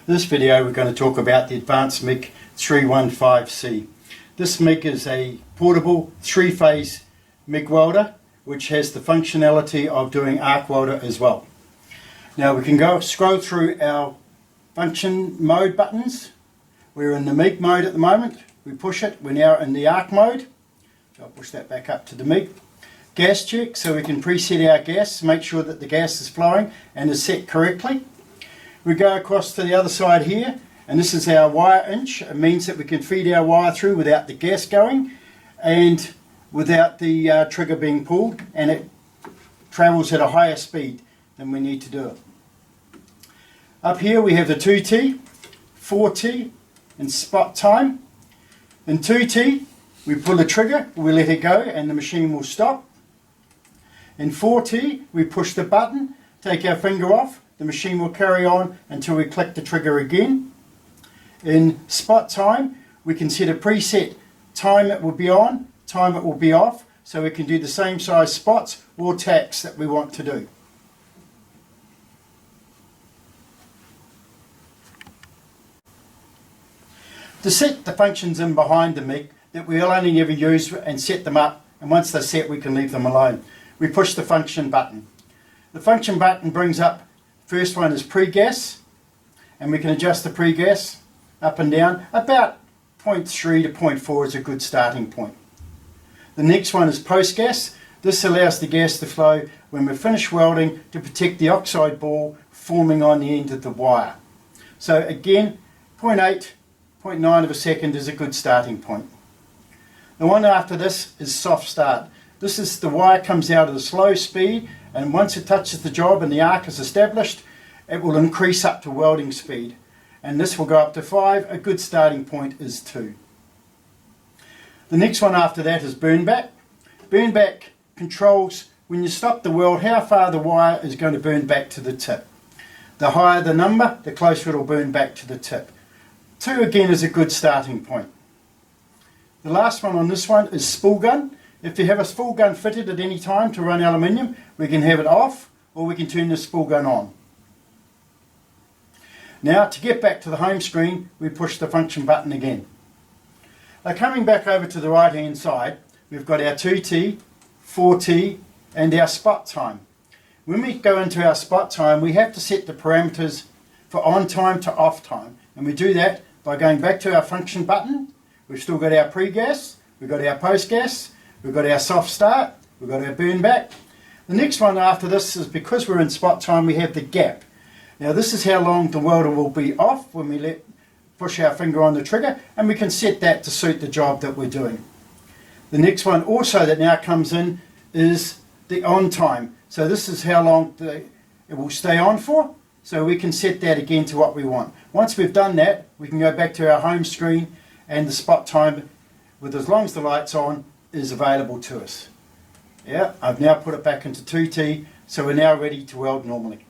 this video we're going to talk about the ADVANCEMIG 315C. This MIG is a portable 3-phase MIG welder which has the functionality of doing arc welder as well. Now we can scroll through our function mode buttons. We're in the MIG mode at the moment. We push it, we're now in the arc mode. So I'll push that back up to the MIG. Gas check, so we can preset our gas, make sure that the gas is flowing and is set correctly. We go across to the other side here, and this is our wire inch. It means that we can feed our wire through without the gas going and without the trigger being pulled, and it travels at a higher speed than we need to do it. Up here we have the 2T, 4T and spot time. In 2T we pull the trigger, we let it go and the machine will stop. In 4T we push the button, take our finger off, the machine will carry on until we click the trigger again. In spot time we can set a preset time it will be on, time it will be off, so we can do the same size spots or tacks that we want to do. To set the functions in behind the MIG that we'll only ever use and set them up, and once they're set we can leave them alone. We push the function button. The function button brings up, first one is pre-gas, and we can adjust the pre-gas up and down. About 0.3 to 0.4 is a good starting point. The next one is post-gas. This allows the gas to flow when we're finished welding to protect the oxide ball forming on the end of the wire. So again, 0.8, 0.9 of a second is a good starting point. The one after this is soft start. This is the wire comes out at a slow speed, and once it touches the job and the arc is established, it will increase up to welding speed. And this will go up to 5. A good starting point is 2. The next one after that is burn back. Burn back controls when you stop the weld how far the wire is going to burn back to the tip. The higher the number, the closer it will burn back to the tip. 2 again is a good starting point. The last one on this one is spool gun. If you have a spool gun fitted at any time to run aluminium, we can have it off or we can turn the spool gun on. Now to get back to the home screen, we push the function button again. Now coming back over to the right hand side, we've got our 2T, 4T and our spot time. When we go into our spot time, we have to set the parameters for on time to off time, and we do that by going back to our function button. We've still got our pre-gas, we've got our post-gas, we've got our soft start, we've got our burn back. The next one after this is, because we're in spot time, we have the gap. Now this is how long the welder will be off when we push our finger on the trigger, and we can set that to suit the job that we're doing. The next one also that now comes in is the on time. So this is how long it will stay on for, so we can set that again to what we want. Once we've done that, we can go back to our home screen, and the spot time, with as long as the light's on, is available to us. Yeah, I've now put it back into 2T, so we're now ready to weld normally.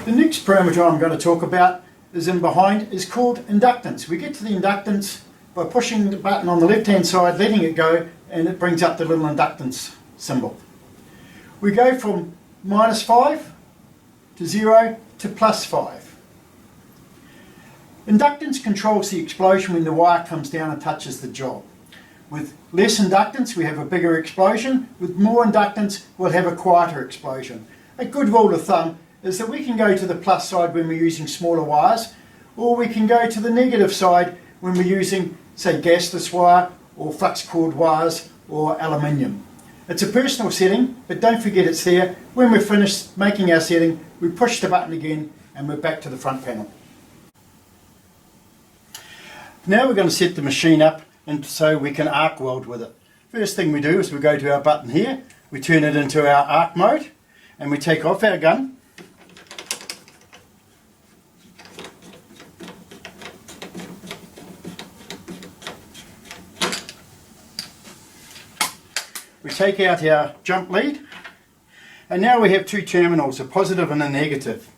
The next parameter I'm going to talk about is in behind, is called inductance. We get to the inductance by pushing the button on the left hand side, letting it go, and it brings up the little inductance symbol. We go from -5 to 0 to +5. Inductance controls the explosion when the wire comes down and touches the job. With less inductance we have a bigger explosion. With more inductance we'll have a quieter explosion. A good rule of thumb is that we can go to the plus side when we're using smaller wires, or we can go to the negative side when we're using, say, gasless wire or flux cord wires or aluminium. It's a personal setting, but don't forget it's there. When we're finished making our setting, we push the button again and we're back to the front panel. Now we're going to set the machine up and so we can arc weld with it. First thing we do is we go to our button here, we turn it into our arc mode, and we take off our gun. We take out our jump lead, and now we have 2 terminals, a positive and a negative.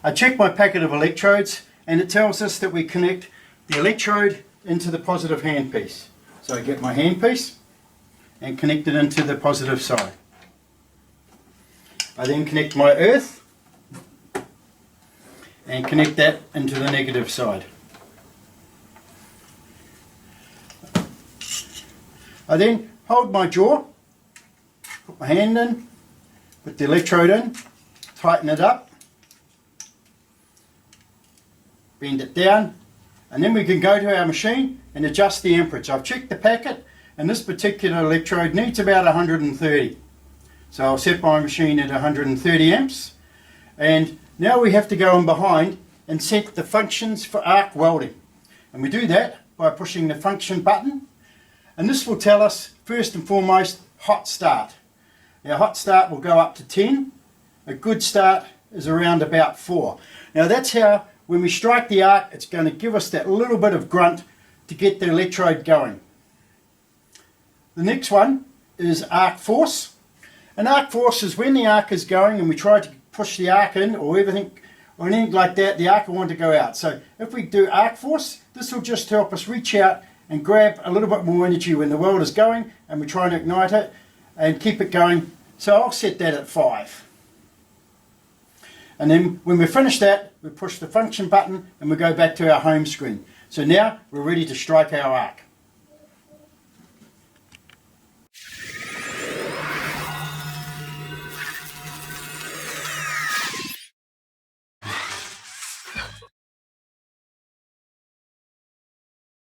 I check my packet of electrodes and it tells us that we connect the electrode into the positive handpiece. So I get my handpiece and connect it into the positive side. I then connect my earth and connect that into the negative side. I then hold my jaw, put my hand in, put the electrode in, tighten it up, bend it down, and then we can go to our machine and adjust the amperage. I've checked the packet, and this particular electrode needs about 130. So I'll set my machine at 130 amps, and now we have to go in behind and set the functions for arc welding. And we do that by pushing the function button, and this will tell us first and foremost hot start. Now hot start will go up to 10, a good start is around about 4. Now that's how, when we strike the arc, it's going to give us that little bit of grunt to get the electrode going. The next one is arc force. And arc force is when the arc is going and we try to push the arc in or anything like that, the arc will want to go out. So if we do arc force, this will just help us reach out and grab a little bit more energy when the weld is going and we try and ignite it and keep it going. So I'll set that at 5. And then when we finish that, we push the function button and we go back to our home screen. So now we're ready to strike our arc.